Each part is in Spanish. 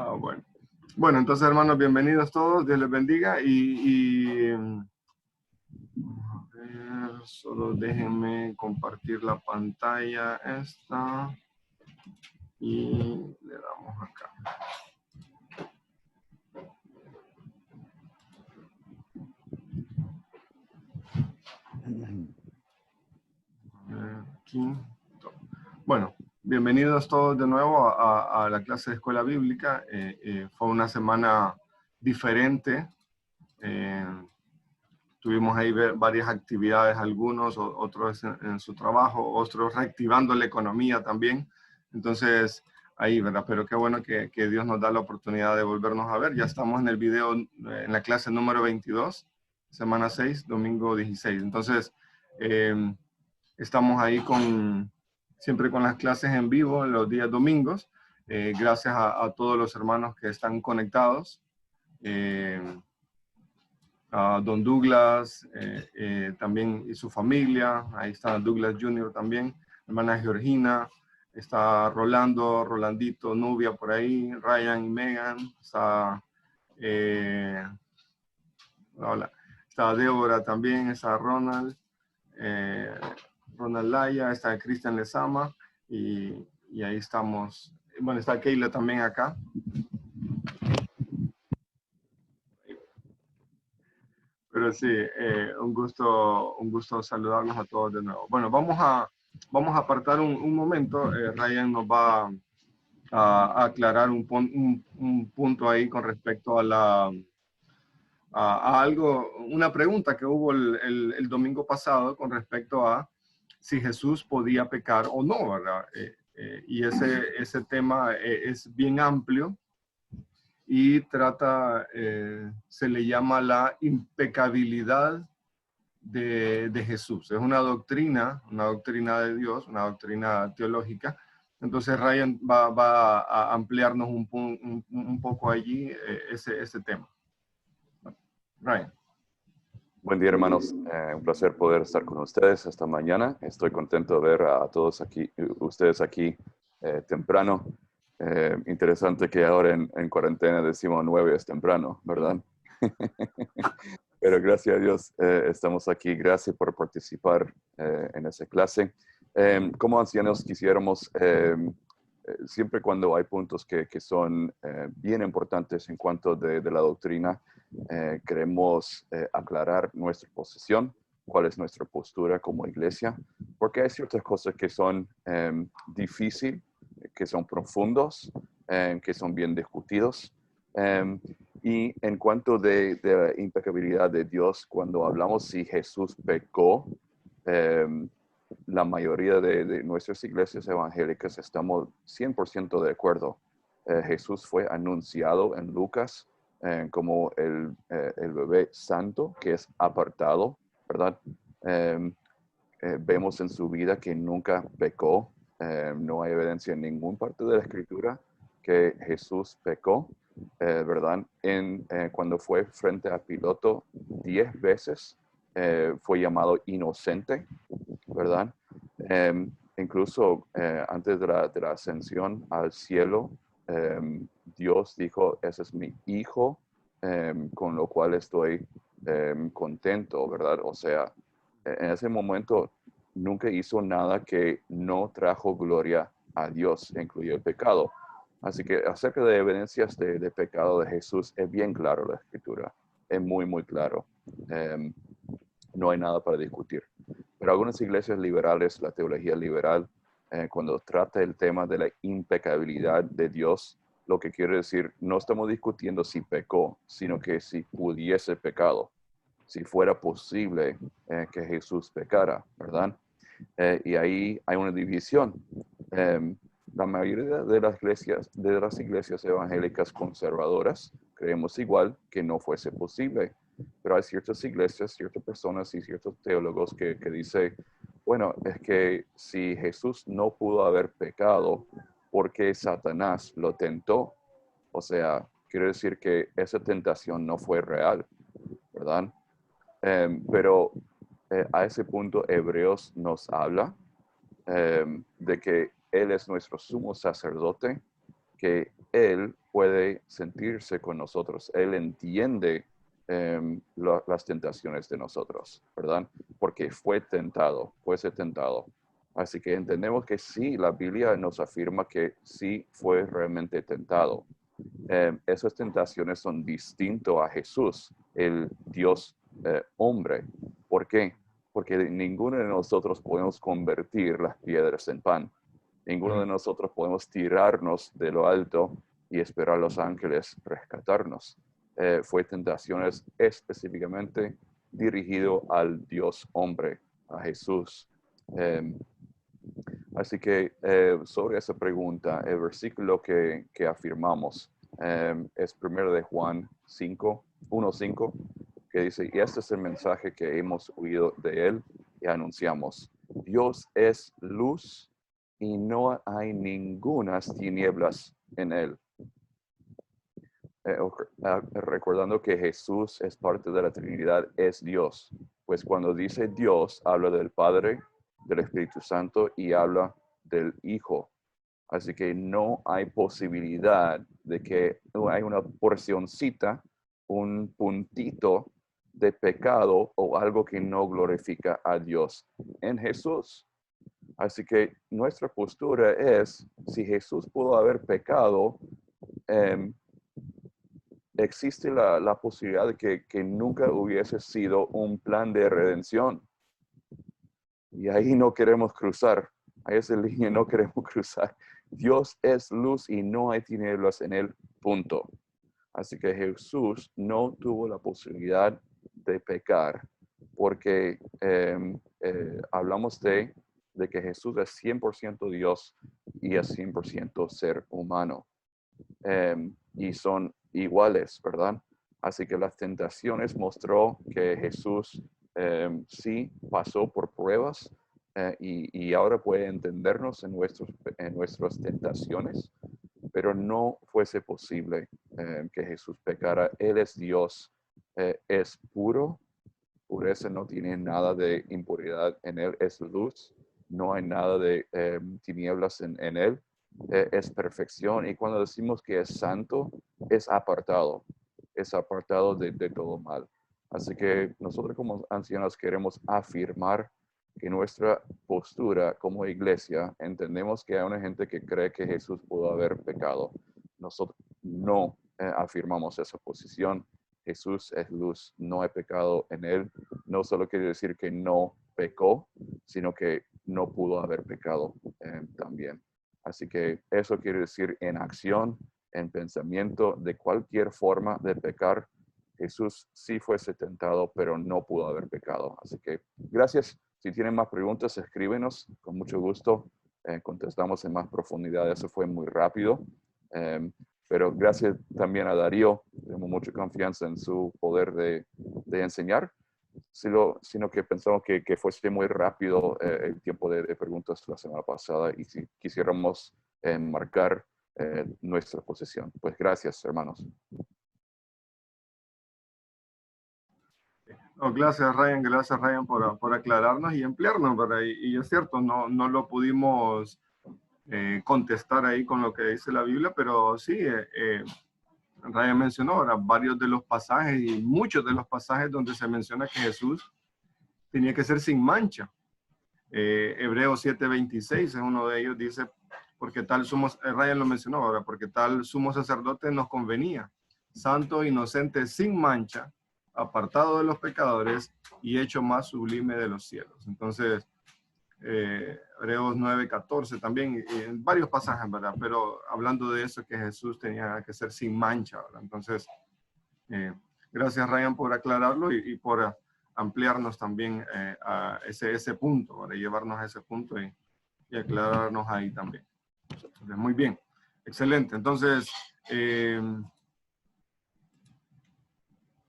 Bueno. Bueno, entonces, hermanos, bienvenidos todos. Dios les bendiga. A ver, solo déjenme compartir la pantalla esta. Y le damos acá. A ver, aquí. Bueno, bienvenidos todos de nuevo a la clase de Escuela Bíblica. Fue una semana diferente. Tuvimos ahí varias actividades, algunos, otros en su trabajo, otros reactivando la economía también. Entonces, ahí, ¿verdad? Pero qué bueno que Dios nos da la oportunidad de volvernos a ver. Ya estamos en el video, en la clase número 22, semana 6, domingo 16. Entonces, estamos ahí siempre con las clases en vivo en los días domingos. Gracias a todos los hermanos que están conectados. A Don Douglas también y su familia. Ahí está Douglas Jr. también. Hermana Georgina. Está Rolandito, Nubia por ahí. Ryan y Megan. Está, hola. Está Débora también. Está Ronald. Ronald Laya, está Cristian Lezama y ahí estamos. Bueno, está Keila también acá. Pero sí, un gusto saludarlos a todos de nuevo. Bueno, vamos a apartar un momento. Ryan nos va a aclarar un punto ahí con respecto a algo, una pregunta que hubo el domingo pasado con respecto a si Jesús podía pecar o no, ¿verdad? Y ese tema es bien amplio y se le llama la impecabilidad de Jesús. Es una doctrina de Dios, una doctrina teológica. Entonces Ryan va a ampliarnos un poco allí ese tema. Ryan. Buen día, hermanos. Un placer poder estar con ustedes esta mañana. Estoy contento de ver a todos ustedes aquí temprano. Interesante que ahora en cuarentena decimos 9 es temprano, ¿verdad? Pero gracias a Dios estamos aquí. Gracias por participar en esa clase. Como ancianos quisiéramos, siempre cuando hay puntos que son bien importantes en cuanto de la doctrina, queremos aclarar nuestra posición, cuál es nuestra postura como iglesia, porque hay ciertas cosas que son difíciles, que son profundos, que son bien discutidos. Y en cuanto de la impecabilidad de Dios, cuando hablamos si Jesús pecó, la mayoría de nuestras iglesias evangélicas estamos 100% de acuerdo. Jesús fue anunciado en Lucas como el bebé santo que es apartado, ¿verdad? Vemos en su vida que nunca pecó. No hay evidencia en ninguna parte de la Escritura que Jesús pecó, ¿verdad? Cuando fue frente a Pilato 10 veces, fue llamado inocente, ¿verdad? Incluso antes de la ascensión al cielo, Dios dijo, ese es mi hijo, con lo cual estoy contento, ¿verdad? O sea, en ese momento nunca hizo nada que no trajo gloria a Dios, incluye el pecado. Así que acerca de evidencias de pecado de Jesús, es bien claro la Escritura, es muy, muy claro. No hay nada para discutir. Pero algunas iglesias liberales, la teología liberal, cuando trata el tema de la impecabilidad de Dios, lo que quiere decir, no estamos discutiendo si pecó, sino que si pudiese pecado, si fuera posible que Jesús pecara, ¿verdad? Y ahí hay una división. La mayoría de las iglesias evangélicas conservadoras creemos igual que no fuese posible. Pero hay ciertas iglesias, ciertas personas y ciertos teólogos que dicen, bueno, es que si Jesús no pudo haber pecado, ¿por qué Satanás lo tentó? O sea, quiere decir que esa tentación no fue real, ¿verdad? Pero a ese punto Hebreos nos habla de que Él es nuestro sumo sacerdote, que Él puede sentirse con nosotros. Él entiende las tentaciones de nosotros, ¿verdad? Porque fue ser tentado. Así que entendemos que sí, la Biblia nos afirma que sí fue realmente tentado. Esas tentaciones son distintas a Jesús, el Dios hombre. ¿Por qué? Porque ninguno de nosotros podemos convertir las piedras en pan. Ninguno de nosotros podemos tirarnos de lo alto y esperar a los ángeles rescatarnos. Fue tentaciones específicamente dirigido al Dios hombre, a Jesús. Así que sobre esa pregunta, el versículo que afirmamos es 1 de Juan 5, 1:5, que dice, y este es el mensaje que hemos oído de él y anunciamos. Dios es luz y no hay ningunas tinieblas en él. Recordando que Jesús es parte de la Trinidad, es Dios. Pues cuando dice Dios, habla del Padre, del Espíritu Santo y habla del Hijo. Así que no hay posibilidad de que hay una porcioncita, un puntito de pecado o algo que no glorifica a Dios en Jesús. Así que nuestra postura es, si Jesús pudo haber pecado, existe la posibilidad de que nunca hubiese sido un plan de redención. Y ahí no queremos cruzar, a esa línea no queremos cruzar. Dios es luz y no hay tinieblas en él, punto. Así que Jesús no tuvo la posibilidad de pecar porque hablamos de que Jesús es 100% Dios y es 100% ser humano. Y son iguales, ¿verdad? Así que las tentaciones mostró que Jesús sí pasó por pruebas y ahora puede entendernos en nuestras tentaciones, pero no fuese posible que Jesús pecara. Él es Dios, es puro, pureza, no tiene nada de impuridad en él, es luz, no hay nada de tinieblas en él. Es perfección, y cuando decimos que es santo, es apartado de todo mal. Así que nosotros como ancianos queremos afirmar que nuestra postura como iglesia, entendemos que hay una gente que cree que Jesús pudo haber pecado. Nosotros no afirmamos esa posición. Jesús es luz, no hay pecado en él. No solo quiere decir que no pecó, sino que no pudo haber pecado también. Así que eso quiere decir en acción, en pensamiento, de cualquier forma de pecar. Jesús sí fuese tentado, pero no pudo haber pecado. Así que gracias. Si tienen más preguntas, escríbenos. Con mucho gusto contestamos en más profundidad. Eso fue muy rápido. Pero gracias también a Darío. Tenemos mucha confianza en su poder de enseñar. Sino que pensamos que fuese muy rápido el tiempo de preguntas la semana pasada y si quisiéramos marcar nuestra posición. Pues gracias, hermanos. Oh, gracias Ryan por aclararnos y ampliarnos, ¿verdad? Y es cierto, no lo pudimos contestar ahí con lo que dice la Biblia, pero sí, Ryan mencionó ahora varios de los pasajes y muchos de los pasajes donde se menciona que Jesús tenía que ser sin mancha. Hebreos 7:26 es uno de ellos, dice, porque tal Ryan lo mencionó ahora, porque tal sumo sacerdote nos convenía, santo, inocente, sin mancha, apartado de los pecadores y hecho más sublime de los cielos. Entonces, Hebreos 9:14 también, en varios pasajes, ¿verdad? Pero hablando de eso, que Jesús tenía que ser sin mancha, ¿verdad? Entonces, gracias Ryan por aclararlo y por ampliarnos también a ese punto, para llevarnos a ese punto y aclararnos ahí también. Entonces, muy bien, excelente. Entonces,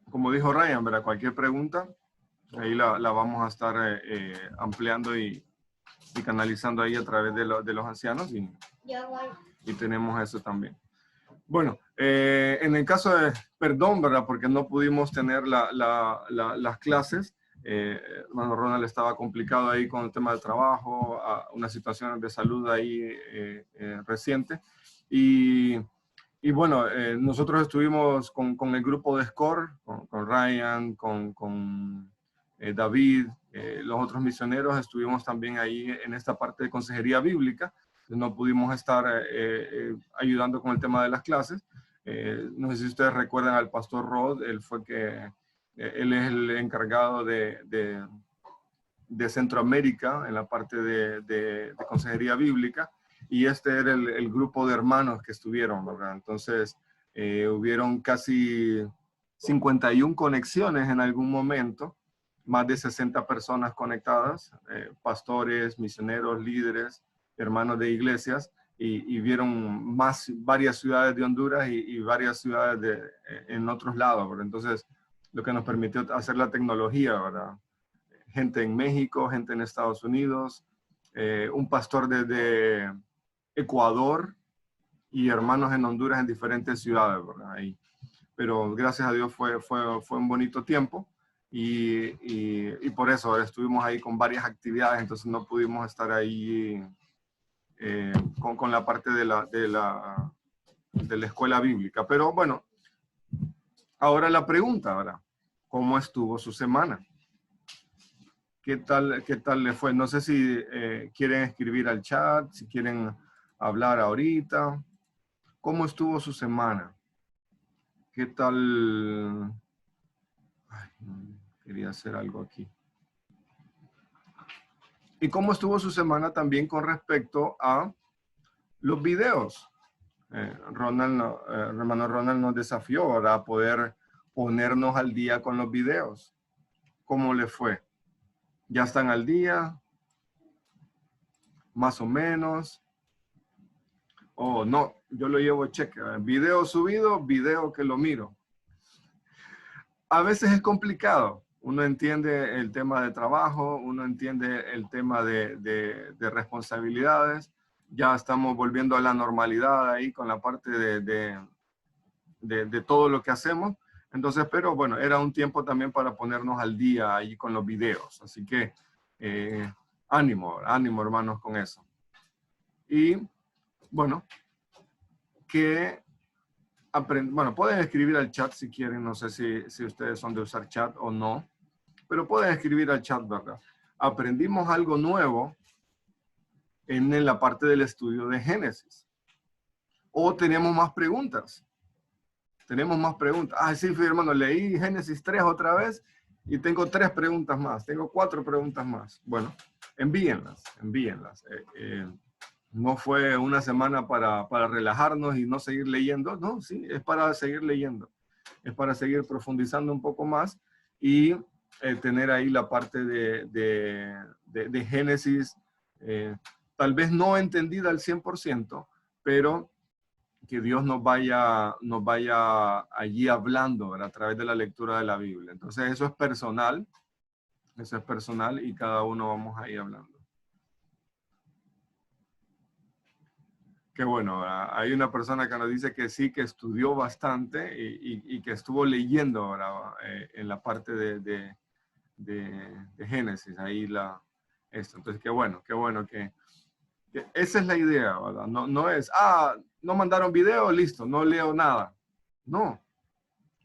como dijo Ryan, ¿verdad? Cualquier pregunta, ahí la vamos a estar ampliando y canalizando ahí a través de los ancianos y tenemos eso también. Bueno, en el caso de, perdón, ¿verdad? Porque no pudimos tener las clases. Hermano Ronald estaba complicado ahí con el tema del trabajo, una situación de salud ahí reciente. Y Y bueno, nosotros estuvimos con el grupo de SCORE, con Ryan, con David, los otros misioneros, estuvimos también ahí en esta parte de consejería bíblica. No pudimos estar ayudando con el tema de las clases. No sé si ustedes recuerdan al pastor Rod, él es el encargado de Centroamérica en la parte de consejería bíblica, y este era el grupo de hermanos que estuvieron, ¿verdad? Entonces, hubieron casi 51 conexiones en algún momento, más de 60 personas conectadas, pastores, misioneros, líderes, hermanos de iglesias, y vieron varias ciudades de Honduras y varias ciudades en otros lados, ¿verdad? Entonces, lo que nos permitió hacer la tecnología, ¿verdad? Gente en México, gente en Estados Unidos, un pastor desde Ecuador y hermanos en Honduras en diferentes ciudades, ¿verdad? Ahí. Pero gracias a Dios fue un bonito tiempo y por eso estuvimos ahí con varias actividades, entonces no pudimos estar ahí con la parte de la escuela bíblica. Pero bueno, ahora la pregunta, ¿verdad? ¿Cómo estuvo su semana? ¿Qué tal le fue? No sé si quieren escribir al chat, si quieren hablar ahorita. ¿Cómo estuvo su semana? ¿Qué tal? Ay, quería hacer algo aquí. ¿Y cómo estuvo su semana también con respecto a los videos? Hermano Ronald nos desafió ahora a poder ponernos al día con los videos. ¿Cómo le fue? ¿Ya están al día? ¿Más o menos? Oh, no, yo lo llevo cheque. Video subido, video que lo miro. A veces es complicado. Uno entiende el tema de trabajo, uno entiende el tema de responsabilidades. Ya estamos volviendo a la normalidad ahí con la parte de todo lo que hacemos. Entonces, pero bueno, era un tiempo también para ponernos al día ahí con los videos. Así que ánimo, hermanos, con eso. Y bueno, bueno, pueden escribir al chat si quieren, no sé si ustedes son de usar chat o no, pero pueden escribir al chat, ¿verdad? Aprendimos algo nuevo en la parte del estudio de Génesis. O tenemos más preguntas. Tenemos más preguntas. Ah, sí, hermano, leí Génesis 3 otra vez y tengo 3 preguntas más. Tengo 4 preguntas más. Bueno, envíenlas. No fue una semana para relajarnos y no seguir leyendo. No, sí, es para seguir leyendo. Es para seguir profundizando un poco más y tener ahí la parte de Génesis, tal vez no entendida al 100%, pero que Dios nos vaya allí hablando, ¿verdad? A través de la lectura de la Biblia. Entonces eso es personal y cada uno vamos ahí hablando. Qué bueno, hay una persona que nos dice que sí, que estudió bastante y que estuvo leyendo, ¿verdad? En la parte de Génesis, ahí esto. Entonces, qué bueno que esa es la idea, ¿verdad? No es, no mandaron video, listo, no leo nada. No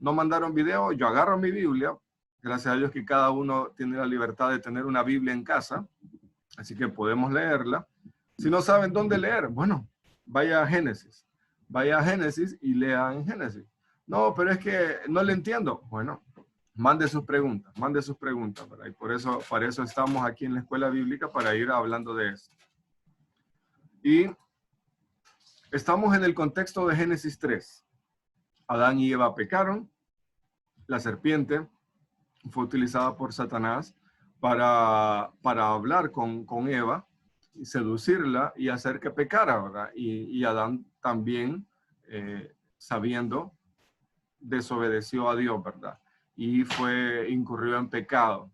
mandaron video, yo agarro mi Biblia, gracias a Dios que cada uno tiene la libertad de tener una Biblia en casa, así que podemos leerla. Si no saben dónde leer, bueno, vaya a Génesis y lea en Génesis. No, pero es que no le entiendo. Bueno, mande sus preguntas, ¿verdad? Y para eso estamos aquí en la escuela bíblica, para ir hablando de eso. Y estamos en el contexto de Génesis 3. Adán y Eva pecaron, la serpiente fue utilizada por Satanás para hablar con Eva, y seducirla y hacer que pecara, ¿verdad? Y Adán también, sabiendo, desobedeció a Dios, ¿verdad? Y incurrió en pecado.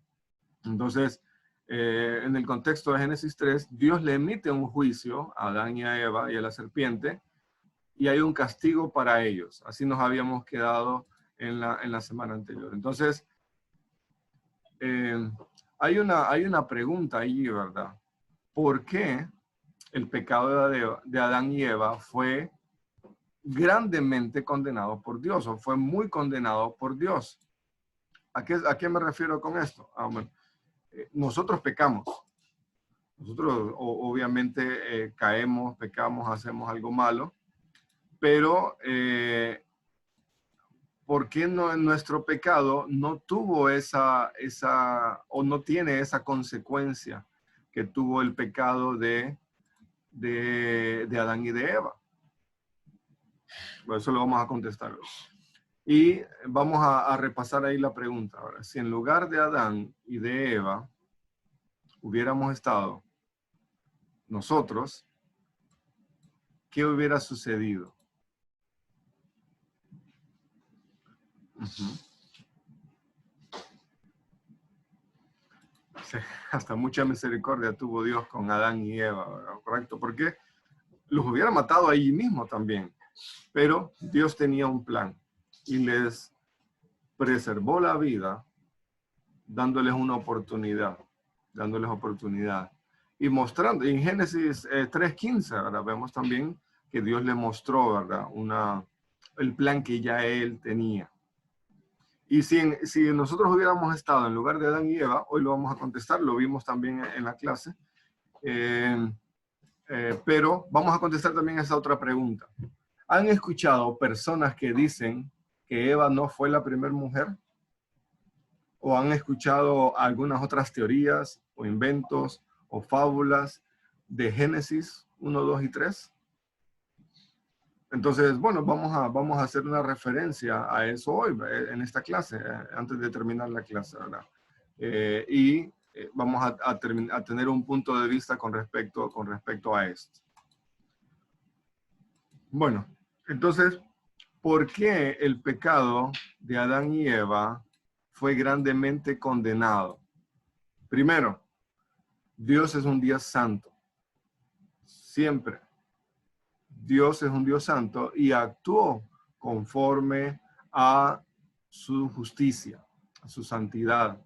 Entonces, en el contexto de Génesis 3, Dios le emite un juicio a Adán y a Eva y a la serpiente, y hay un castigo para ellos. Así nos habíamos quedado en la semana anterior. Entonces, hay una pregunta ahí, ¿verdad? ¿Por qué el pecado de Adán y Eva fue grandemente condenado por Dios, o fue muy condenado por Dios. ¿A qué me refiero con esto? Bueno, nosotros pecamos. Nosotros obviamente caemos, pecamos, hacemos algo malo, pero ¿por qué no, nuestro pecado no tuvo o no tiene esa consecuencia que tuvo el pecado de Adán y de Eva? Por eso lo vamos a contestar. Y vamos a repasar ahí la pregunta. Ahora, si en lugar de Adán y de Eva hubiéramos estado nosotros, ¿qué hubiera sucedido? Sí, hasta mucha misericordia tuvo Dios con Adán y Eva, ¿verdad? ¿Correcto? Porque los hubiera matado ahí mismo también. Pero Dios tenía un plan y les preservó la vida dándoles una oportunidad, Y mostrando, en Génesis 3:15, ¿verdad? Vemos también que Dios le mostró, ¿verdad? El plan que ya él tenía. Y si nosotros hubiéramos estado en lugar de Adán y Eva, hoy lo vamos a contestar, lo vimos también en la clase, pero vamos a contestar también esa otra pregunta. ¿Han escuchado personas que dicen que Eva no fue la primera mujer? ¿O han escuchado algunas otras teorías o inventos o fábulas de Génesis 1, 2 y 3? Entonces, bueno, vamos a hacer una referencia a eso hoy, en esta clase, antes de terminar la clase, ¿verdad? Vamos a tener un punto de vista con respecto a esto. Bueno, entonces, ¿por qué el pecado de Adán y Eva fue grandemente condenado? Primero, Dios es un Dios santo. Siempre. Dios es un Dios santo y actuó conforme a su justicia, a su santidad.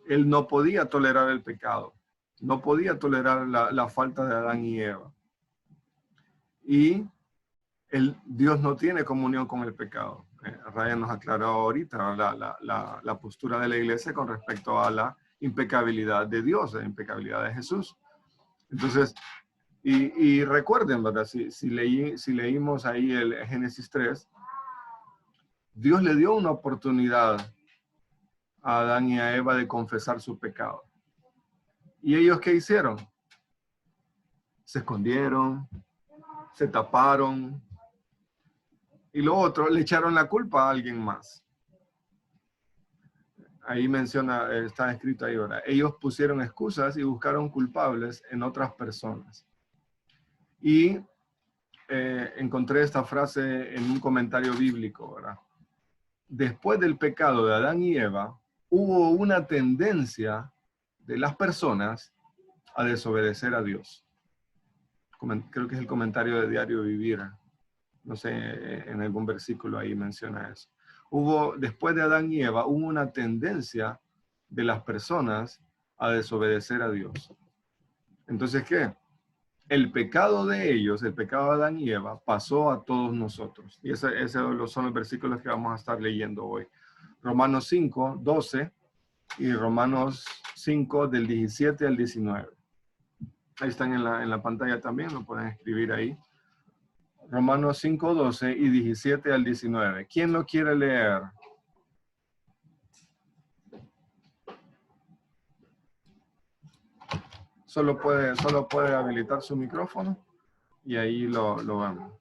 Él no podía tolerar el pecado. No podía tolerar la falta de Adán y Eva. Y Dios no tiene comunión con el pecado. Ryan nos aclaró ahorita la postura de la iglesia con respecto a la impecabilidad de Dios, la impecabilidad de Jesús. Entonces, y recuerden, ¿verdad? Si leímos ahí el Génesis 3, Dios le dio una oportunidad a Adán y a Eva de confesar su pecado. ¿Y ellos qué hicieron? Se escondieron, se taparon, y lo otro, le echaron la culpa a alguien más. Ahí menciona, está escrito ahí ahora, ellos pusieron excusas y buscaron culpables en otras personas. Y encontré esta frase en un comentario bíblico, ¿verdad? Después del pecado de Adán y Eva, hubo una tendencia de las personas a desobedecer a Dios. Creo que es el comentario de Diario Vivir. No sé, en algún versículo ahí menciona eso. Después de Adán y Eva, hubo una tendencia de las personas a desobedecer a Dios. Entonces, ¿qué? El pecado de ellos, el pecado de Adán y Eva, pasó a todos nosotros. Y esos son los versículos que vamos a estar leyendo hoy. Romanos 5, 12 y Romanos 5, del 17 al 19. Ahí están en la pantalla también, lo pueden escribir ahí. Romanos 5, 12 y 17 al 19. ¿Quién lo quiere leer? Solo puede habilitar su micrófono y ahí lo vemos.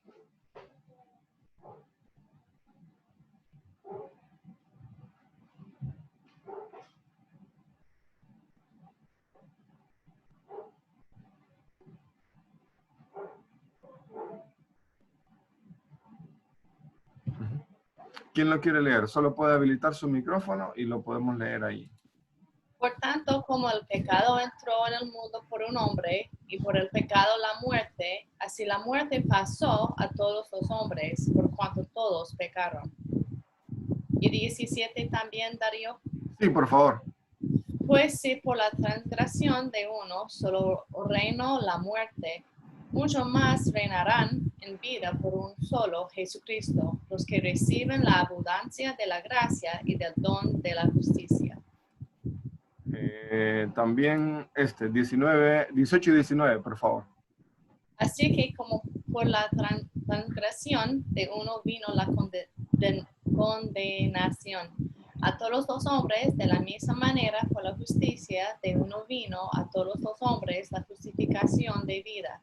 ¿Quién lo quiere leer? Solo puede habilitar su micrófono y lo podemos leer ahí. Por tanto, como el pecado entró en el mundo por un hombre, y por el pecado la muerte, así la muerte pasó a todos los hombres, por cuanto todos pecaron. Y 17 también, Darío. Sí, por favor. Pues si por la transgresión de uno solo reinó la muerte, mucho más reinarán en vida por un solo Jesucristo, los que reciben la abundancia de la gracia y del don de la justicia. También 18 y 19, por favor. Así que como por la transgresión de uno vino la condenación a todos los hombres, de la misma manera por la justicia de uno vino a todos los hombres la justificación de vida.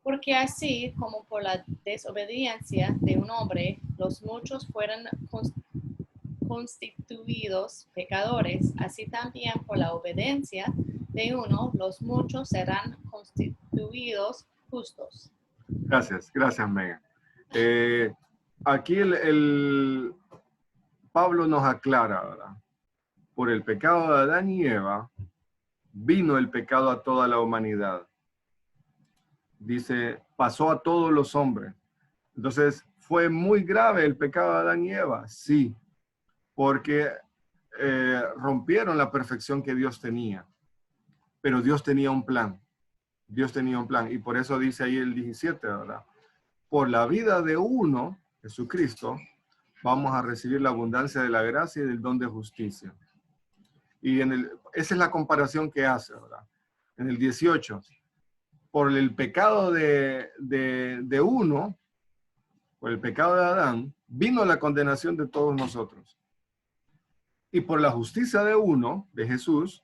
Porque así como por la desobediencia de un hombre, los muchos fueron constituidos pecadores, así también por la obediencia de uno, los muchos serán constituidos justos. Gracias, Megan. Aquí Pablo nos aclara, ¿verdad? Por el pecado de Adán y Eva, vino el pecado a toda la humanidad. Dice, pasó a todos los hombres. Entonces, ¿fue muy grave el pecado de Adán y Eva? Sí, porque rompieron la perfección que Dios tenía. Pero Dios tenía un plan. Dios tenía un plan. Y por eso dice ahí el 17, ¿verdad? Por la vida de uno, Jesucristo, vamos a recibir la abundancia de la gracia y del don de justicia. Y esa es la comparación que hace, ¿verdad? En el 18, por el pecado de uno, por el pecado de Adán, vino la condenación de todos nosotros. Y por la justicia de uno, de Jesús,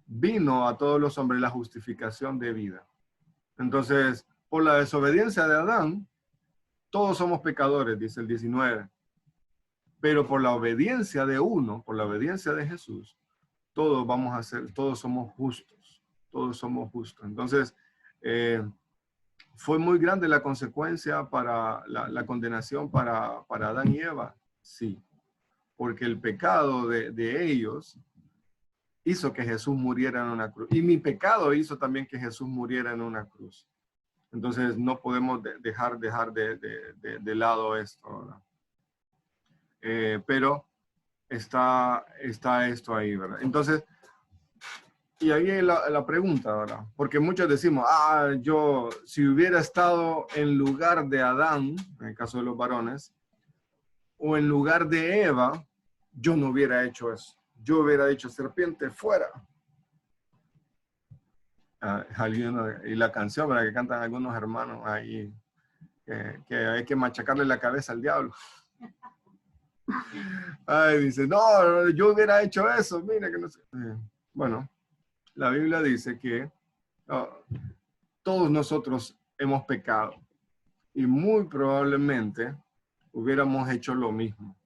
vino a todos los hombres la justificación de vida. Entonces, por la desobediencia de Adán, todos somos pecadores, dice el 19. Pero por la obediencia de uno, por la obediencia de Jesús, todos somos justos. Todos somos justos. Entonces, ¿fue muy grande la consecuencia para la condenación para Adán y Eva? Sí. Porque el pecado de ellos hizo que Jesús muriera en una cruz. Y mi pecado hizo también que Jesús muriera en una cruz. Entonces no podemos dejar de lado esto, ¿verdad? Pero está esto ahí, ¿verdad? Entonces, y ahí la pregunta, ¿verdad? Porque muchos decimos, yo si hubiera estado en lugar de Adán, en el caso de los varones, o en lugar de Eva, yo no hubiera hecho eso. Yo hubiera dicho, serpiente, fuera. Y la canción, ¿verdad? Que cantan algunos hermanos ahí, que hay que machacarle la cabeza al diablo. Dice, no, yo hubiera hecho eso, mira que no sé. Bueno, la Biblia dice que todos nosotros hemos pecado y muy probablemente hubiéramos hecho lo mismo.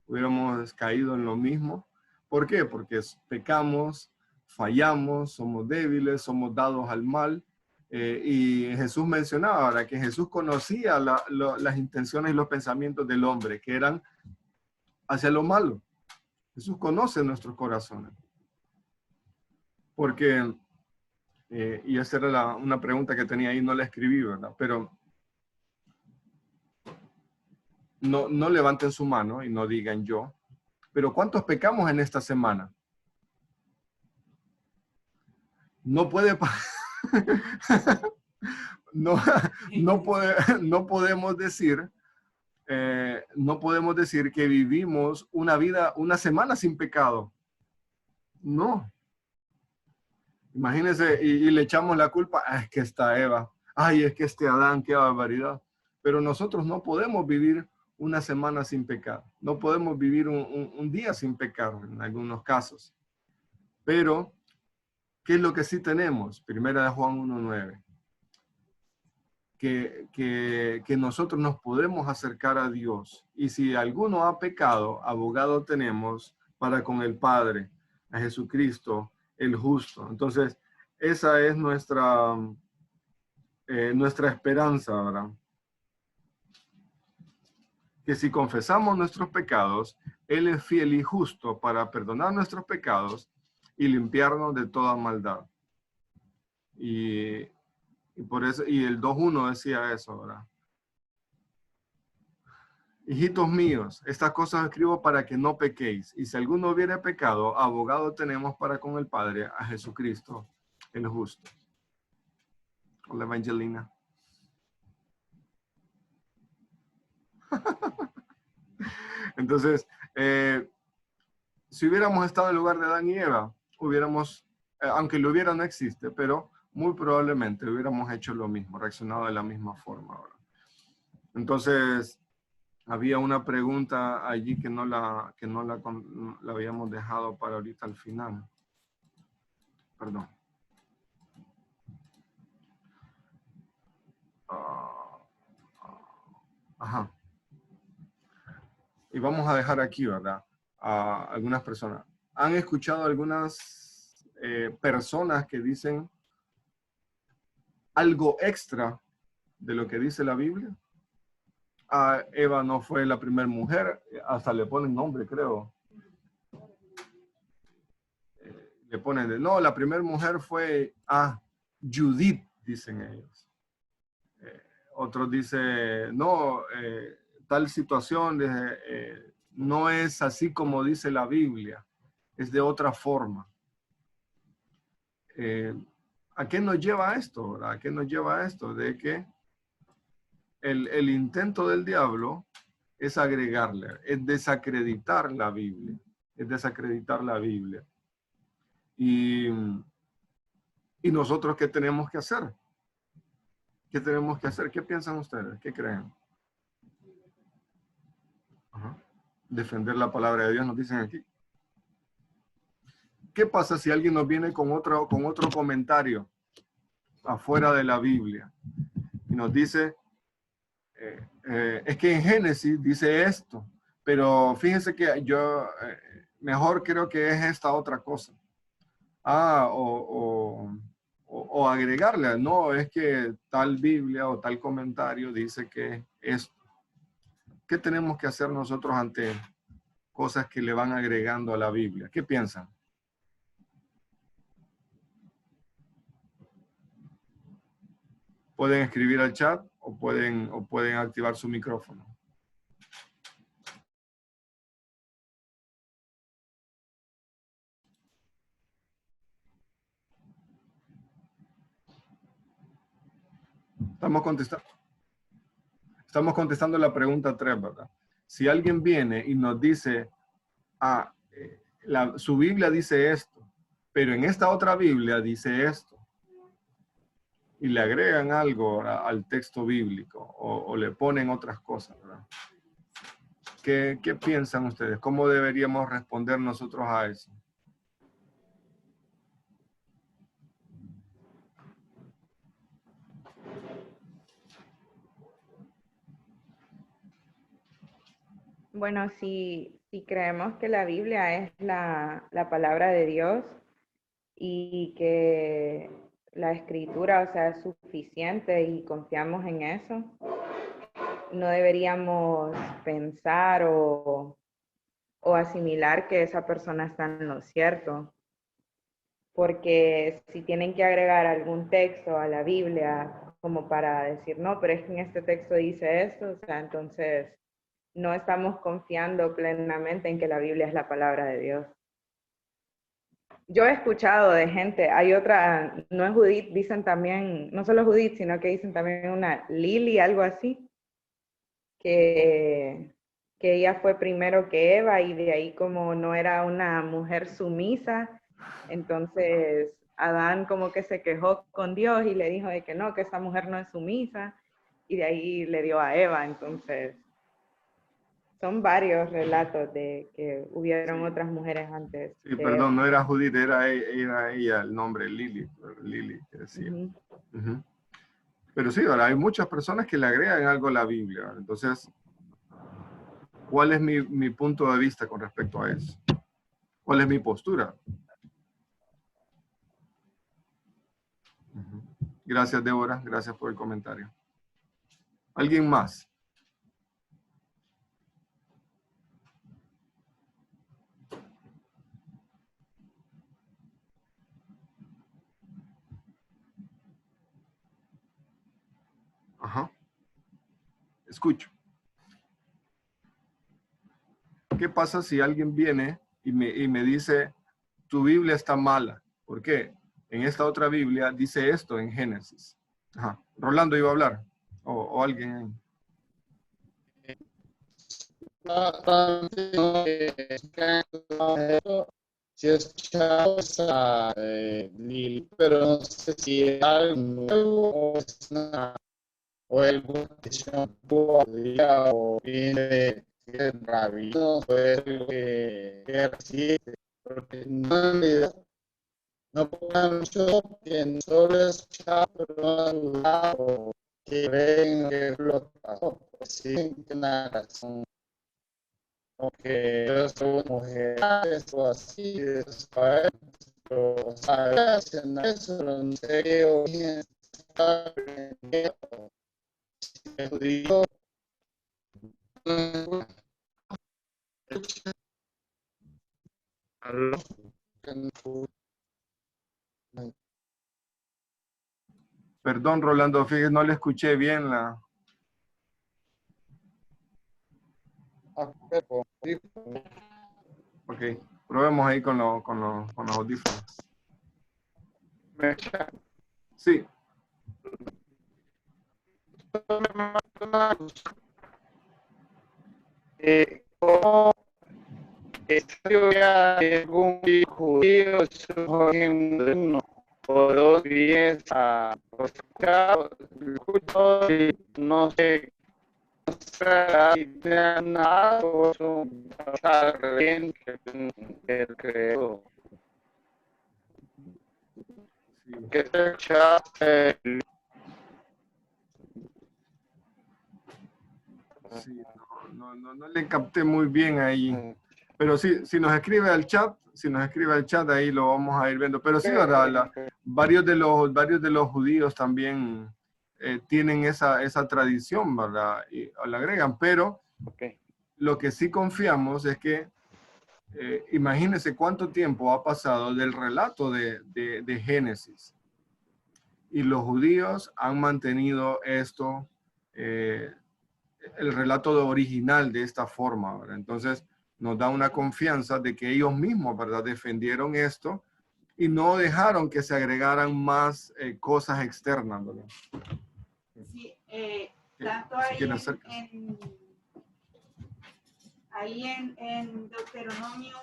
Hubiéramos caído en lo mismo. ¿Por qué? Porque pecamos, fallamos, somos débiles, somos dados al mal. Y Jesús mencionaba ahora que Jesús conocía las intenciones y los pensamientos del hombre, que eran hacia lo malo. Jesús conoce nuestros corazones. Porque, y esa era una pregunta que tenía ahí, no la escribí, ¿verdad? Pero no levanten su mano y no digan yo. Pero ¿cuántos pecamos en esta semana? No puede... no podemos decir que vivimos una semana sin pecado. No. Imagínense, y le echamos la culpa, es que está Eva, es que Adán, qué barbaridad. Pero nosotros no podemos vivir una semana sin pecado. No podemos vivir un día sin pecado en algunos casos. Pero, ¿qué es lo que sí tenemos? Primera de Juan 1:9. Que nosotros nos podemos acercar a Dios. Y si alguno ha pecado, abogado tenemos para con el Padre, a Jesucristo, el justo. Entonces, esa es nuestra esperanza, ¿verdad? Que si confesamos nuestros pecados, Él es fiel y justo para perdonar nuestros pecados y limpiarnos de toda maldad. Y por eso, y el 2:1 decía eso, ¿verdad? Hijitos míos, estas cosas escribo para que no pequéis. Y si alguno hubiera pecado, abogado tenemos para con el Padre, a Jesucristo, el justo. Hola, Evangelina. Entonces, si hubiéramos estado en el lugar de Adán y Eva, hubiéramos, aunque lo hubiera no existe, pero muy probablemente hubiéramos hecho lo mismo, reaccionado de la misma forma. ¿Verdad? Entonces, había una pregunta allí que la habíamos dejado para ahorita al final. Perdón. Ajá. Y vamos a dejar aquí, ¿verdad? A algunas personas. ¿Han escuchado algunas personas que dicen algo extra de lo que dice la Biblia? Eva no fue la primera mujer, hasta le ponen nombre, creo. Le ponen, no, la primera mujer fue Judith, dicen ellos. Otros dicen, no, tal situación no es así como dice la Biblia, es de otra forma. ¿A qué nos lleva esto? ¿Verdad? ¿A qué nos lleva esto? De que el intento del diablo es agregarle, es desacreditar la Biblia, es desacreditar la Biblia. Y nosotros, ¿qué tenemos que hacer? ¿Qué tenemos que hacer? ¿Qué piensan ustedes? ¿Qué creen? Ajá. Defender la palabra de Dios, nos dicen aquí. ¿Qué pasa si alguien nos viene con otro comentario afuera de la Biblia y nos dice, es que en Génesis dice esto, pero fíjense que yo mejor creo que es esta otra cosa? O agregarle, no, es que tal Biblia o tal comentario dice que esto. ¿Qué tenemos que hacer nosotros ante cosas que le van agregando a la Biblia? ¿Qué piensan? Pueden escribir al chat o pueden activar su micrófono. Estamos contestando la pregunta 3, ¿verdad? Si alguien viene y nos dice, su Biblia dice esto, pero en esta otra Biblia dice esto, y le agregan algo al texto bíblico o le ponen otras cosas, ¿verdad? ¿Qué piensan ustedes? ¿Cómo deberíamos responder nosotros a eso? Bueno, si creemos que la Biblia es la palabra de Dios y que la escritura, o sea, es suficiente y confiamos en eso, no deberíamos pensar o asimilar que esa persona está en lo cierto. Porque si tienen que agregar algún texto a la Biblia como para decir, no, pero es que en este texto dice esto, o sea, entonces no estamos confiando plenamente en que la Biblia es la palabra de Dios. Yo he escuchado de gente, hay otra, no es Judith, dicen también, no solo Judith, sino que dicen también una Lili, algo así, que ella fue primero que Eva y de ahí como no era una mujer sumisa, entonces Adán como que se quejó con Dios y le dijo de que no, que esa mujer no es sumisa y de ahí le dio a Eva, entonces son varios relatos de que hubieron otras mujeres antes. Sí, perdón, no era Judith, era ella el nombre, Lili, que decía. Pero sí, ahora hay muchas personas que le agregan algo a la Biblia. Entonces, ¿cuál es mi punto de vista con respecto a eso? ¿Cuál es mi postura? Gracias, Débora. Gracias por el comentario. ¿Alguien más? Ajá. Escucho. ¿Qué pasa si alguien viene y me dice, tu Biblia está mala? ¿Por qué? En esta otra Biblia dice esto en Génesis. Ajá. Rolando iba a hablar. O alguien. Sí he escuchado esa Lili, pero no sé si es algo nuevo o es o algo que yo podría o viene de rabino o es algo que recibe, porque no me no pongan mucho que no solo he escuchado, pero no he dudado que ven que es lo que pasó, pues sí, que una razón. Porque yo soy mujeres o así, pero, o sea, hacen eso, pero no sé qué origen está aprendiendo. Estudió, Perdón, Rolando, fíjese, no le escuché bien la... Ok, probemos ahí con los audífonos. Sí, ¿cómo estudia algún judío su origen moderno? O dos días a buscar, no sé, si nada o son bien que creo sí, que se echaste sí, no le capté muy bien ahí. Pero sí, si nos escribe al chat, ahí lo vamos a ir viendo. Pero sí, ¿verdad? Varios de los judíos también tienen esa tradición, ¿verdad? Y la agregan, pero lo que sí confiamos es que imagínense cuánto tiempo ha pasado del relato de Génesis. Y los judíos han mantenido esto, el relato original de esta forma, ¿verdad? Entonces nos da una confianza de que ellos mismos, ¿verdad?, defendieron esto y no dejaron que se agregaran más cosas externas, ¿verdad? Sí, tanto Si ahí quieren acercarse. ahí en Deuteronomio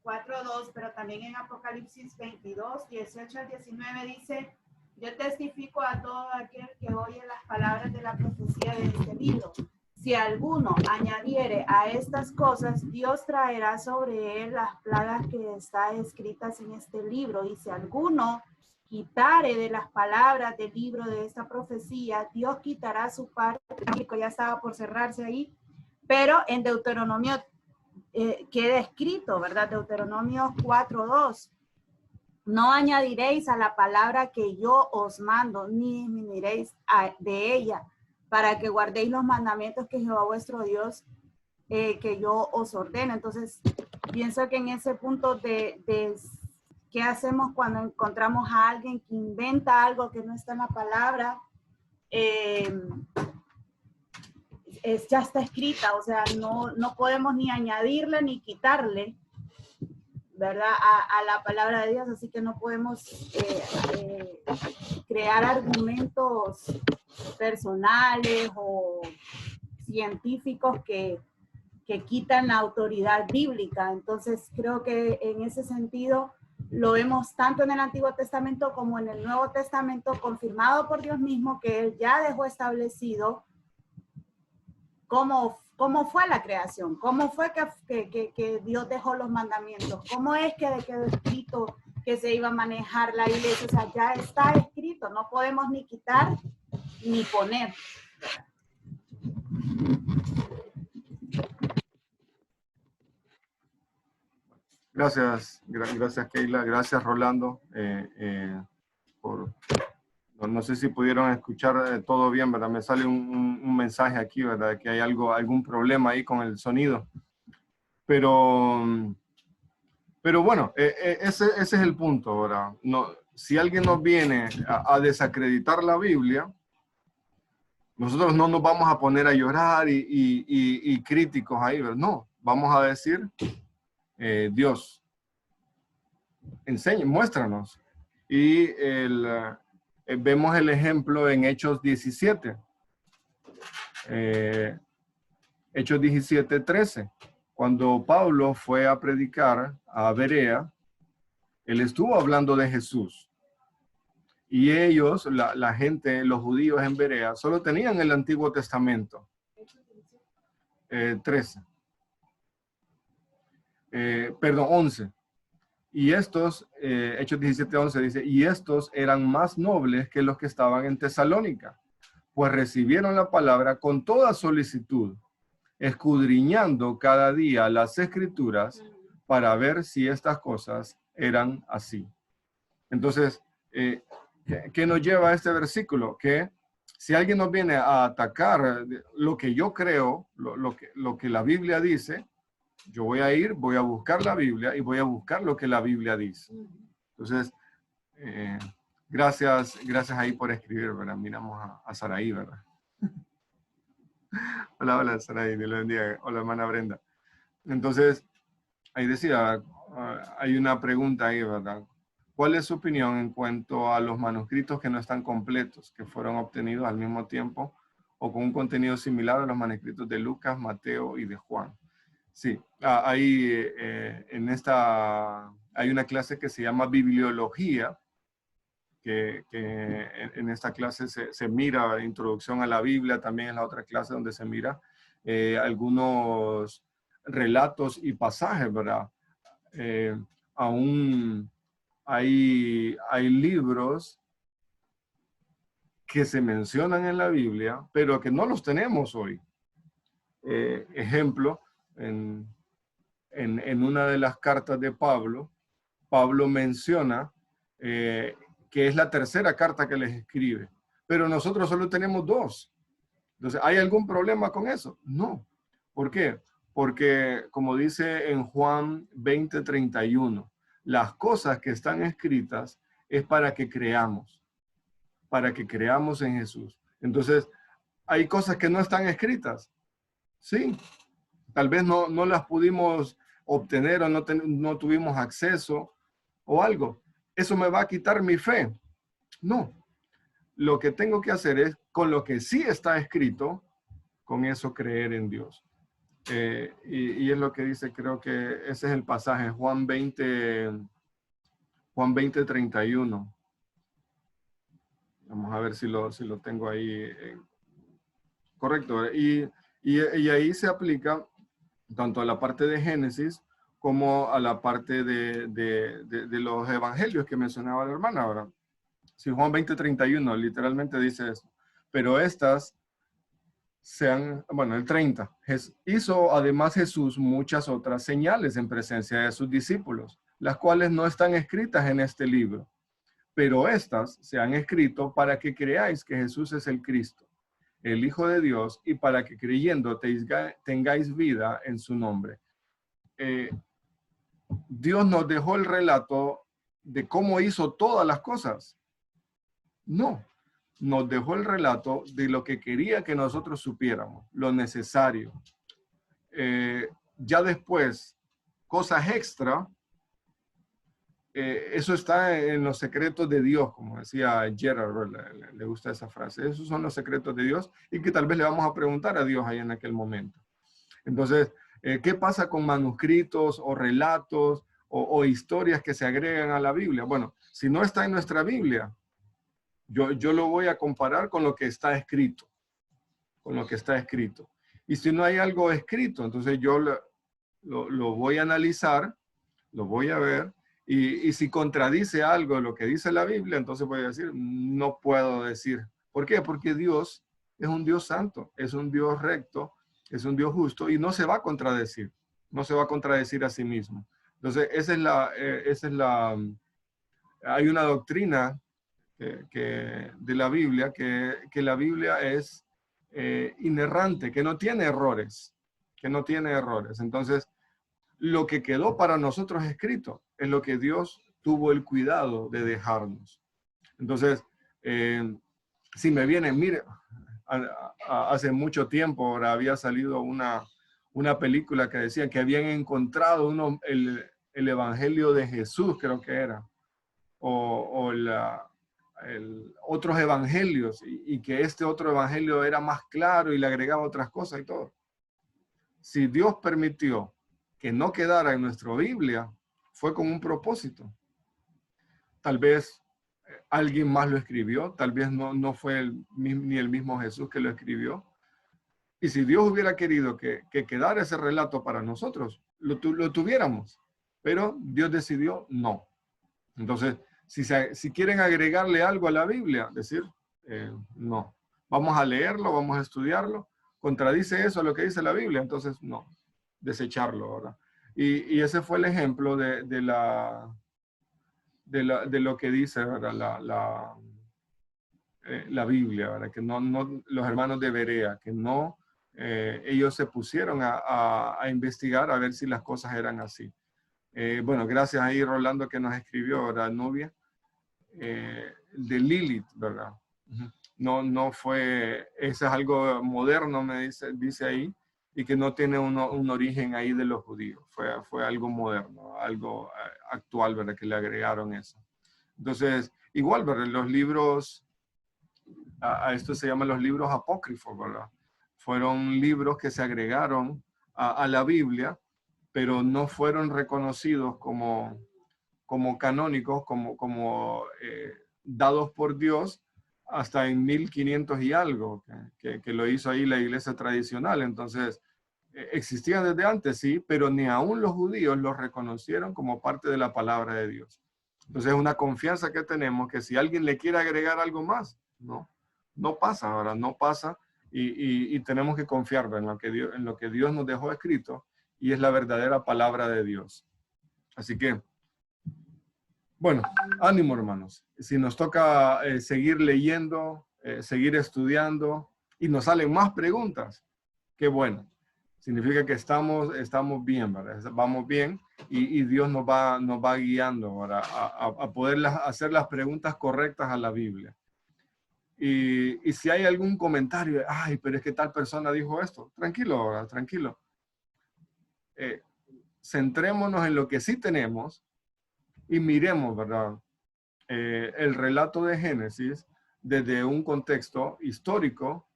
4:2, pero también en Apocalipsis 22, 18 al 19 dice: yo testifico a todo aquel que oye las palabras de la profecía de este libro. Si alguno añadiere a estas cosas, Dios traerá sobre él las plagas que están escritas en este libro. Y si alguno quitare de las palabras del libro de esta profecía, Dios quitará su parte. Ya estaba por cerrarse ahí, pero en Deuteronomio queda escrito, ¿verdad? Deuteronomio 4:2. No añadiréis a la palabra que yo os mando, ni disminuiréis de ella, para que guardéis los mandamientos que Jehová vuestro Dios, que yo os ordeno. Entonces, pienso que en ese punto de qué hacemos cuando encontramos a alguien que inventa algo que no está en la palabra, ya está escrita, o sea, no podemos ni añadirle ni quitarle, ¿verdad? A la palabra de Dios, así que no podemos crear argumentos personales o científicos que quitan la autoridad bíblica. Entonces, creo que en ese sentido lo vemos tanto en el Antiguo Testamento como en el Nuevo Testamento, confirmado por Dios mismo, que Él ya dejó establecido cómo fue la creación, cómo fue que Dios dejó los mandamientos, cómo es que quedó escrito que se iba a manejar la iglesia. O sea, ya está escrito, no podemos ni quitar ni poner. Gracias Keila, gracias Rolando. No sé si pudieron escuchar todo bien, ¿verdad? Me sale un mensaje aquí, ¿verdad? Que hay algún problema ahí con el sonido. Pero bueno, ese es el punto, ¿verdad? No, si alguien nos viene a desacreditar la Biblia, nosotros no nos vamos a poner a llorar y críticos ahí, ¿verdad? No, vamos a decir, Dios, muéstranos. Y vemos el ejemplo en Hechos 17. Hechos 17:13. Cuando Pablo fue a predicar a Berea, él estuvo hablando de Jesús. Y ellos, la gente, los judíos en Berea, solo tenían el Antiguo Testamento. 13. Perdón, 11. Y estos, Hechos 17:11 dice, y estos eran más nobles que los que estaban en Tesalónica, pues recibieron la palabra con toda solicitud, escudriñando cada día las Escrituras para ver si estas cosas eran así. Entonces, ¿qué nos lleva a este versículo? Que si alguien nos viene a atacar lo que yo creo, lo que la Biblia dice, yo voy a ir, voy a buscar la Biblia y voy a buscar lo que la Biblia dice. Entonces, gracias ahí por escribir, ¿verdad? Miramos a Saraí, ¿verdad? Hola, Saraí, Dios la bendiga. Hola, hermana Brenda. Entonces, ahí decía, hay una pregunta ahí, ¿verdad? ¿Cuál es su opinión en cuanto a los manuscritos que no están completos, que fueron obtenidos al mismo tiempo o con un contenido similar a los manuscritos de Lucas, Mateo y de Juan? Sí, ahí hay una clase que se llama bibliología, que en esta clase se mira introducción a la Biblia, también es la otra clase donde se mira algunos relatos y pasajes, ¿verdad? Aún hay libros que se mencionan en la Biblia, pero que no los tenemos hoy. Ejemplo, en una de las cartas de Pablo, Pablo menciona que es la tercera carta que les escribe, pero nosotros solo tenemos 2. Entonces, ¿hay algún problema con eso? No. ¿Por qué? Porque, como dice en Juan 20:31, las cosas que están escritas es para que creamos en Jesús. Entonces, ¿hay cosas que no están escritas? Sí. Tal vez no las pudimos obtener o no tuvimos acceso o algo. ¿Eso me va a quitar mi fe? No. Lo que tengo que hacer es, con lo que sí está escrito, con eso creer en Dios. Y es lo que dice, creo que ese es el pasaje, Juan 20:31. Vamos a ver si lo tengo ahí. Correcto. Y ahí se aplica tanto a la parte de Génesis como a la parte de los evangelios que mencionaba la hermana ahora. Si Juan 20:31 literalmente dice eso. Pero estas el 30. Hizo además Jesús muchas otras señales en presencia de sus discípulos, las cuales no están escritas en este libro. Pero estas se han escrito para que creáis que Jesús es el Cristo, el Hijo de Dios, y para que creyendo tengáis vida en su nombre. Dios nos dejó el relato de cómo hizo todas las cosas. No, nos dejó el relato de lo que quería que nosotros supiéramos, lo necesario. Ya después, cosas extra, eso está en los secretos de Dios, como decía Gerard, le gusta esa frase. Esos son los secretos de Dios y que tal vez le vamos a preguntar a Dios ahí en aquel momento. Entonces, ¿qué pasa con manuscritos o relatos o historias que se agregan a la Biblia? Bueno, si no está en nuestra Biblia, yo lo voy a comparar con lo que está escrito. Y si no hay algo escrito, entonces yo lo voy a analizar, lo voy a ver, y si contradice algo de lo que dice la Biblia, entonces voy a decir, no puedo decir. ¿Por qué? Porque Dios es un Dios santo, es un Dios recto, es un Dios justo, y no se va a contradecir, a sí mismo. Entonces, hay una doctrina de la Biblia, que la Biblia es inerrante, que no tiene errores. Entonces, lo que quedó para nosotros escrito es lo que Dios tuvo el cuidado de dejarnos. Entonces, si me vienen, mire, hace mucho tiempo ahora había salido una película que decía que habían encontrado el Evangelio de Jesús, creo que era, o otros evangelios, y que este otro evangelio era más claro y le agregaba otras cosas y todo. si Dios permitió que no quedara en nuestra Biblia, fue con un propósito. Tal vez alguien más lo escribió, tal vez no fue ni el mismo Jesús que lo escribió. Y si Dios hubiera querido que quedara ese relato para nosotros, lo tuviéramos. Pero Dios decidió no. Entonces, si quieren agregarle algo a la Biblia, decir, no. Vamos a leerlo, vamos a estudiarlo. ¿Contradice eso a lo que dice la Biblia? Entonces, no. Desecharlo, ¿verdad? Y ese fue el ejemplo de lo que dice, ¿verdad? La Biblia, ¿verdad? Que no los hermanos de Berea, que no, ellos se pusieron a investigar a ver si las cosas eran así. Bueno, gracias ahí Rolando que nos escribió, ¿verdad? Nubia, de Lilith, ¿verdad? No fue, eso es algo moderno, me dice ahí, y que no tiene un origen ahí de los judíos. Fue algo moderno, algo actual, ¿verdad? Que le agregaron eso. Entonces, igual, ¿verdad? Los libros, a esto se llaman los libros apócrifos, ¿verdad? Fueron libros que se agregaron a la Biblia, pero no fueron reconocidos como canónicos, como dados por Dios hasta en 1500 y algo, que lo hizo ahí la iglesia tradicional. Entonces, existían desde antes, sí, pero ni aún los judíos los reconocieron como parte de la palabra de Dios. Entonces, es una confianza que tenemos que si alguien le quiere agregar algo más, no pasa, ahora no pasa, y tenemos que confiar en lo que Dios nos dejó escrito, y es la verdadera palabra de Dios. Así que, bueno, ánimo, hermanos. Si nos toca seguir leyendo, seguir estudiando, y nos salen más preguntas, qué bueno. Significa que estamos bien, ¿verdad? Vamos bien, y Dios nos va guiando, ¿verdad? A poder hacer las preguntas correctas a la Biblia. Y si hay algún comentario, ay, pero es que tal persona dijo esto, tranquilo, ¿verdad? Tranquilo. Centrémonos en lo que sí tenemos y miremos, ¿verdad? El relato de Génesis desde un contexto histórico,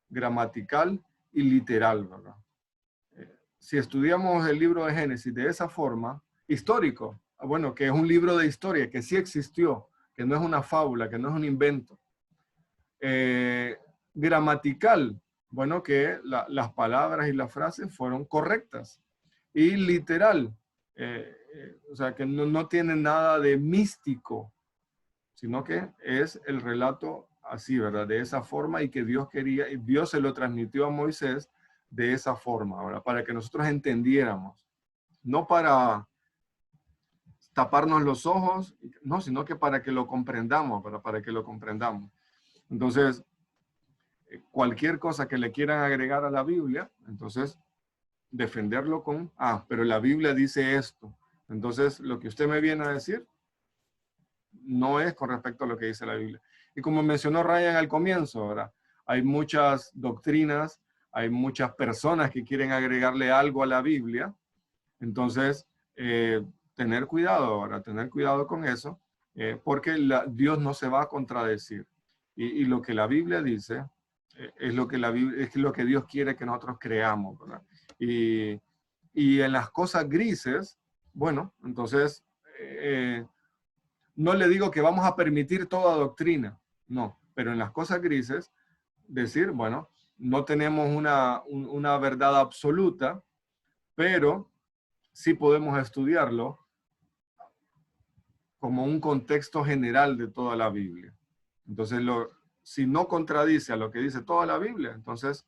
gramatical y literal, ¿verdad? Si estudiamos el libro de Génesis de esa forma, histórico, bueno, que es un libro de historia, que sí existió, que no es una fábula, que no es un invento. Gramatical, bueno, que las palabras y las frases fueron correctas. Y literal, o sea, que no tiene nada de místico, sino que es el relato así, ¿verdad? De esa forma, y que Dios quería, y Dios se lo transmitió a Moisés de esa forma, ¿verdad? Para que nosotros entendiéramos, no para taparnos los ojos, no, sino que para que lo comprendamos, ¿verdad? Para que lo comprendamos. Entonces, cualquier cosa que le quieran agregar a la Biblia, entonces defenderlo con, pero la Biblia dice esto. Entonces, lo que usted me viene a decir no es con respecto a lo que dice la Biblia. Y como mencionó Ryan al comienzo, ¿verdad? Hay muchas doctrinas, hay muchas personas que quieren agregarle algo a la Biblia. Entonces, tener cuidado, ¿verdad? Tener cuidado con eso, porque Dios no se va a contradecir. Y lo que la Biblia dice es lo que Dios quiere que nosotros creamos, ¿verdad? Y en las cosas grises, bueno, entonces no le digo que vamos a permitir toda doctrina, no, pero en las cosas grises, decir, bueno, no tenemos una verdad absoluta, pero sí podemos estudiarlo como un contexto general de toda la Biblia. Entonces, si no contradice a lo que dice toda la Biblia, entonces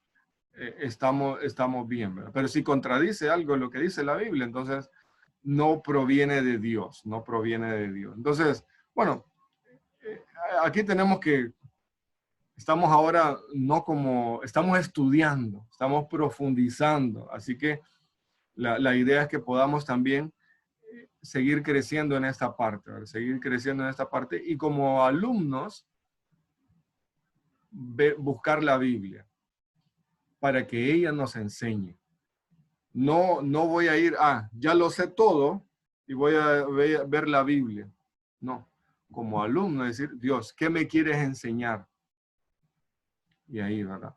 estamos bien, ¿verdad? Pero si contradice algo de lo que dice la Biblia, entonces no proviene de Dios, no proviene de Dios. Entonces, bueno, aquí tenemos que, estamos ahora estamos estudiando, estamos profundizando, así que la idea es que podamos también seguir creciendo en esta parte, ¿verdad? Seguir creciendo en esta parte, y como alumnos, buscar la Biblia para que ella nos enseñe. No voy a ir, ya lo sé todo y voy a ver la Biblia. No, como alumno decir, Dios, ¿qué me quieres enseñar? Y ahí, ¿verdad?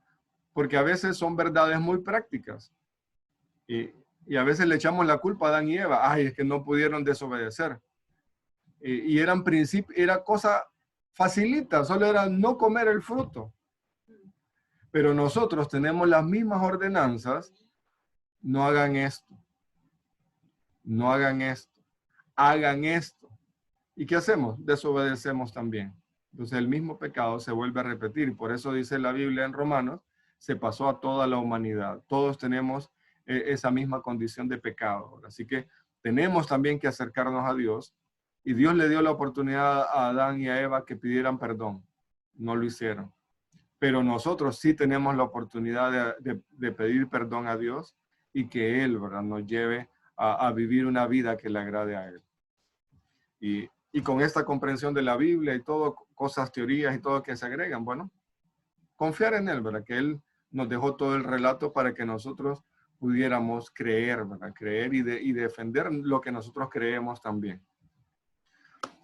Porque a veces son verdades muy prácticas. Y a veces le echamos la culpa a Adán y Eva. Ay, es que no pudieron desobedecer. Y era cosa facilita, solo era no comer el fruto. Pero nosotros tenemos las mismas ordenanzas. No hagan esto. No hagan esto. Hagan esto. ¿Y qué hacemos? Desobedecemos también. Entonces el mismo pecado se vuelve a repetir. Por eso dice la Biblia en Romanos, se pasó a toda la humanidad. Todos tenemos esa misma condición de pecado. Así que tenemos también que acercarnos a Dios. Y Dios le dio la oportunidad a Adán y a Eva que pidieran perdón. No lo hicieron. Pero nosotros sí tenemos la oportunidad de pedir perdón a Dios y que Él, ¿verdad?, nos lleve a vivir una vida que le agrade a Él. Y con esta comprensión de la Biblia y todo, cosas, teorías y todo que se agregan, bueno, confiar en Él, ¿verdad? Que Él nos dejó todo el relato para que nosotros pudiéramos creer, ¿verdad? Creer y defender lo que nosotros creemos también.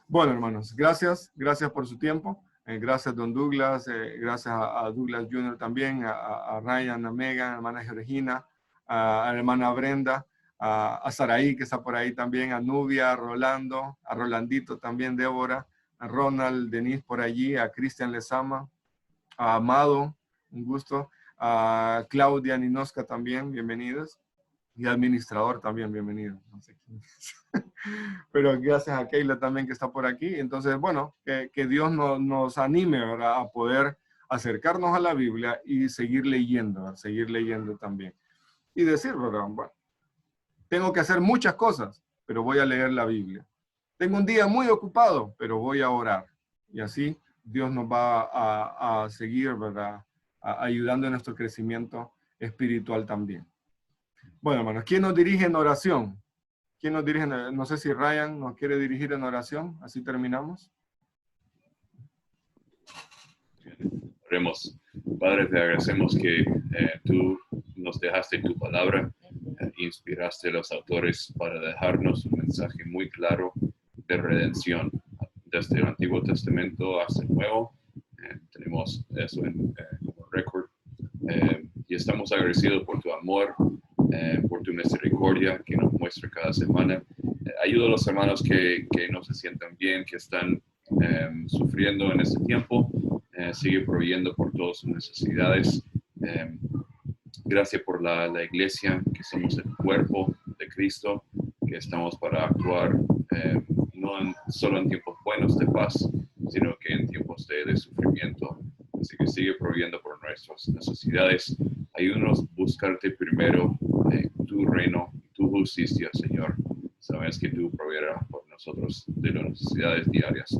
Bueno, hermanos, gracias por su tiempo. Gracias, don Douglas, gracias a Douglas Jr. también, a Ryan, a Megan, a la hermana Georgina, a la hermana Brenda, a Saraí, que está por ahí también, a Nubia, a Rolando, a Rolandito también, Débora, a Ronald, Denise por allí, a Cristian Lezama, a Amado, un gusto, a Claudia Ninoska también, bienvenidos, y administrador también, bienvenido. No sé quién es. Pero gracias a Keila también que está por aquí. Entonces, bueno, que Dios nos anime, ¿verdad?, a poder acercarnos a la Biblia y seguir leyendo, ¿verdad?, seguir leyendo también. Y decir, ¿verdad?, bueno, tengo que hacer muchas cosas, pero voy a leer la Biblia. Tengo un día muy ocupado, pero voy a orar. Y así Dios nos va a seguir, ¿verdad?, ayudando en nuestro crecimiento espiritual también. Bueno, hermanos, ¿quién nos dirige en oración? ¿Quién nos dirige? No sé si Ryan nos quiere dirigir en oración. Así terminamos. Oremos. Padre, te agradecemos que tú nos dejaste tu palabra, inspiraste a los autores para dejarnos un mensaje muy claro de redención. Desde el Antiguo Testamento hasta el Nuevo, tenemos eso como récord. Y estamos agradecidos por tu amor, por tu misericordia que nos muestra cada semana. Ayuda a los hermanos que no se sientan bien, que están sufriendo en este tiempo. Sigue proveyendo por todas sus necesidades. Gracias por la iglesia, que somos el cuerpo de Cristo, que estamos para actuar no solo en tiempos buenos de paz, sino que en tiempos de sufrimiento. Así que sigue proveyendo por nuestras necesidades. Ayúdanos a buscarte primero, tu reino, tu justicia, Señor. Sabes que tú proveerás por nosotros de las necesidades diarias.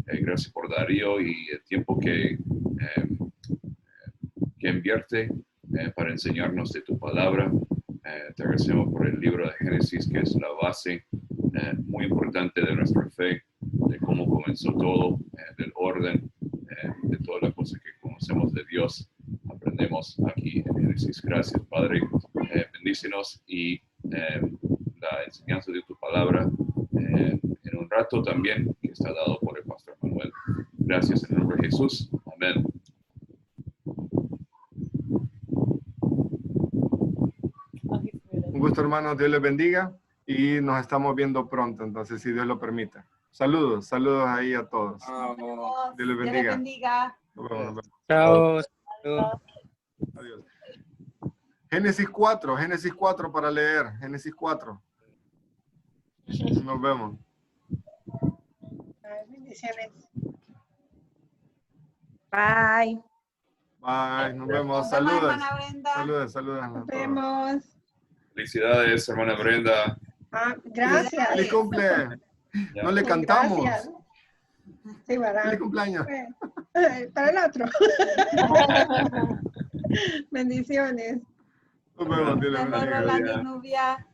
Gracias por Darío y el tiempo que invierte para enseñarnos de tu palabra. Te agradecemos por el libro de Génesis, que es la base muy importante de nuestra fe, de cómo comenzó todo, del orden, de todas las cosas que conocemos de Dios. Aprendemos aquí en Génesis. Gracias, Padre. Bendícenos y la enseñanza de tu palabra en un rato también, que está dado por el Pastor Manuel. Gracias en el nombre de Jesús. Amén. Un gusto, hermanos. Dios les bendiga y nos estamos viendo pronto, entonces, si Dios lo permite. Saludos ahí a todos. Dios les bendiga. Dios les bendiga. Nos vemos. Chao. Adiós. Génesis 4 para leer. Génesis 4. Nos vemos. Bendiciones. Bye. Bye, nos vemos. Nos vemos, Saludos. hermana Brenda. Saludos. Nos vemos. Felicidades, hermana Brenda. Gracias. ¡Feliz cumple! No le cantamos. Gracias. Sí, ¿verdad? ¡Feliz cumpleaños! Para el otro. Bendiciones. Nos vemos. Dios les bendiga. Rolando y Nubia.